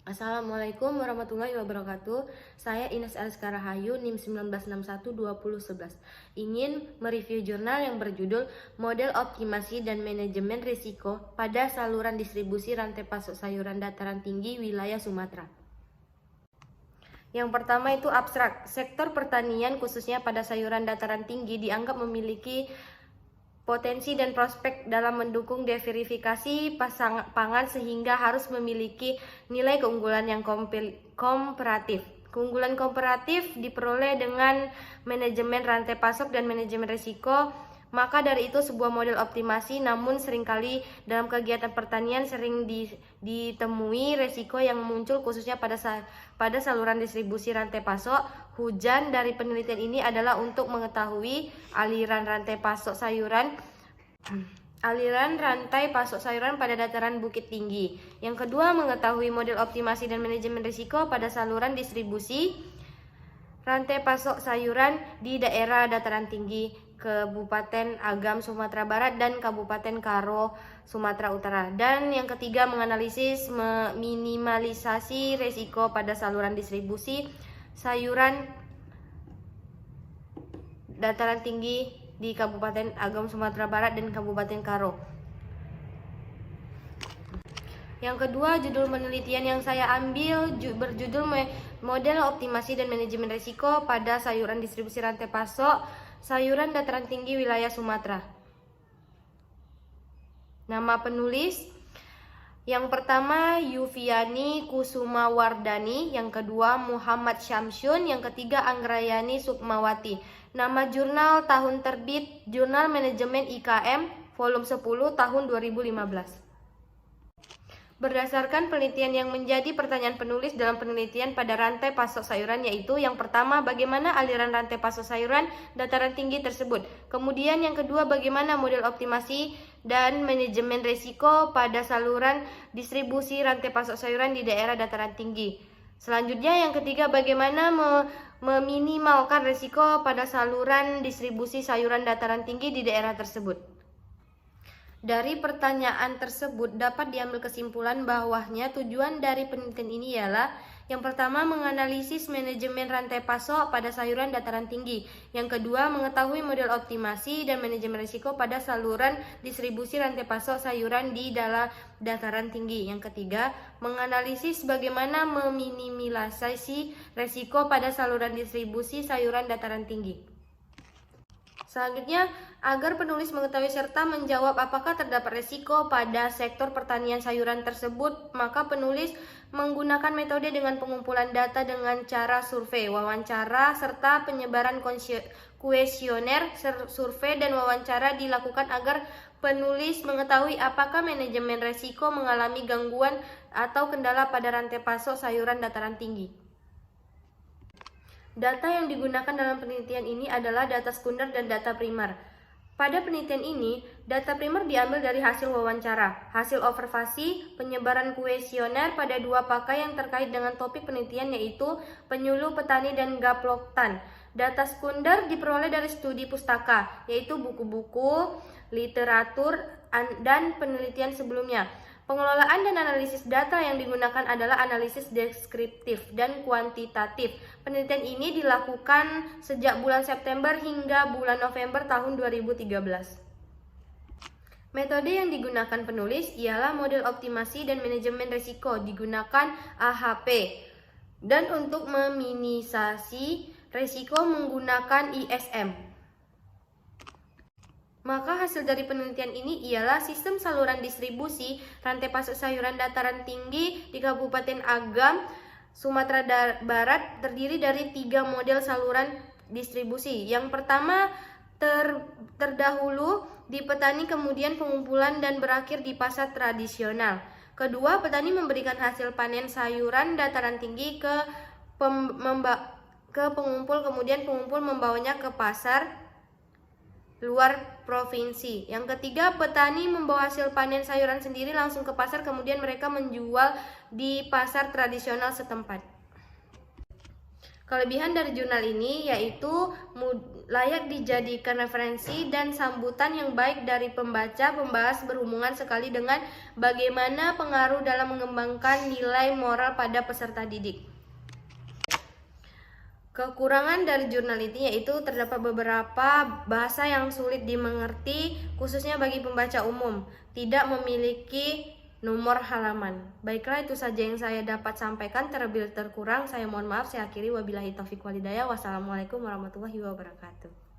Assalamualaikum warahmatullahi wabarakatuh. Saya Ines Aliska Rahayu, NIM 19612011. Ingin mereview jurnal yang berjudul Model Optimasi dan Manajemen Risiko pada Saluran Distribusi Rantai Pasok Sayuran Dataran Tinggi Wilayah Sumatera. Yang pertama itu abstrak. Sektor pertanian khususnya pada sayuran dataran tinggi dianggap memiliki potensi dan prospek dalam mendukung diversifikasi pangan sehingga harus memiliki nilai keunggulan yang komparatif. Keunggulan komparatif diperoleh dengan manajemen rantai pasok dan manajemen risiko. Maka dari itu sebuah model optimasi, namun seringkali dalam kegiatan pertanian sering ditemui resiko yang muncul khususnya pada saluran distribusi rantai pasok. Hujan dari penelitian ini adalah untuk mengetahui aliran rantai pasok sayuran pada dataran bukit tinggi. Yang kedua, mengetahui model optimasi dan manajemen risiko pada saluran distribusi rantai pasok sayuran di daerah dataran tinggi Kabupaten Agam Sumatera Barat dan Kabupaten Karo Sumatera Utara. Dan yang ketiga, menganalisis minimalisasi resiko pada saluran distribusi sayuran dataran tinggi di Kabupaten Agam Sumatera Barat dan Kabupaten Karo. Yang kedua, judul penelitian yang saya ambil berjudul Model Optimasi dan Manajemen Risiko pada Sayuran Distribusi Rantai Pasok Sayuran Dataran Tinggi Wilayah Sumatera. Nama penulis yang pertama Yufiani Kusumawardani, yang kedua Muhammad Syamsun, yang ketiga Anggrayani Sukmawati. Nama jurnal tahun terbit Jurnal Manajemen IKM volume 10 tahun 2015. Berdasarkan penelitian yang menjadi pertanyaan penulis dalam penelitian pada rantai pasok sayuran, yaitu yang pertama, bagaimana aliran rantai pasok sayuran dataran tinggi tersebut. Kemudian yang kedua, bagaimana model optimasi dan manajemen risiko pada saluran distribusi rantai pasok sayuran di daerah dataran tinggi. Selanjutnya yang ketiga, bagaimana meminimalkan risiko pada saluran distribusi sayuran dataran tinggi di daerah tersebut. Dari pertanyaan tersebut dapat diambil kesimpulan bahwasanya tujuan dari penelitian ini ialah yang pertama, menganalisis manajemen rantai pasok pada sayuran dataran tinggi. Yang kedua, mengetahui model optimasi dan manajemen risiko pada saluran distribusi rantai pasok sayuran di dalam dataran tinggi. Yang ketiga, menganalisis bagaimana meminimalisasi risiko pada saluran distribusi sayuran dataran tinggi. Selanjutnya, agar penulis mengetahui serta menjawab apakah terdapat risiko pada sektor pertanian sayuran tersebut, maka penulis menggunakan metode dengan pengumpulan data dengan cara survei, wawancara, serta penyebaran kuesioner survei dan wawancara dilakukan agar penulis mengetahui apakah manajemen risiko mengalami gangguan atau kendala pada rantai pasok sayuran dataran tinggi. Data yang digunakan dalam penelitian ini adalah data sekunder dan data primer. Pada penelitian ini, data primer diambil dari hasil wawancara, hasil observasi, penyebaran kuesioner pada dua pakai yang terkait dengan topik penelitian, yaitu penyuluh petani dan gaploktan. Data sekunder diperoleh dari studi pustaka, yaitu buku-buku, literatur, dan penelitian sebelumnya. Pengelolaan dan analisis data yang digunakan adalah analisis deskriptif dan kuantitatif. Penelitian ini dilakukan sejak bulan September hingga bulan November tahun 2013. Metode yang digunakan penulis ialah model optimasi dan manajemen risiko, digunakan AHP. Dan untuk meminimalisasi risiko menggunakan ISM. Maka hasil dari penelitian ini ialah sistem saluran distribusi rantai pasok sayuran dataran tinggi di Kabupaten Agam, Sumatera Barat terdiri dari 3 model saluran distribusi. Yang pertama terdahulu di petani, kemudian pengumpulan dan berakhir di pasar tradisional. Kedua, petani memberikan hasil panen sayuran dataran tinggi ke pengumpul, kemudian pengumpul membawanya ke pasar luar provinsi. Yang ketiga, petani membawa hasil panen sayuran sendiri langsung ke pasar, kemudian mereka menjual di pasar tradisional setempat. Kelebihan dari jurnal ini yaitu layak dijadikan referensi dan sambutan yang baik dari pembaca. Pembahas berhubungan sekali dengan bagaimana pengaruh dalam mengembangkan nilai moral pada peserta didik. Kekurangan dari jurnal ini yaitu terdapat beberapa bahasa yang sulit dimengerti, khususnya bagi pembaca umum, tidak memiliki nomor halaman. Baiklah, itu saja yang saya dapat sampaikan. Terlebih terkurang saya mohon maaf. Saya akhiri, wabillahi taufiq walhidayah. Wassalamualaikum warahmatullahi wabarakatuh.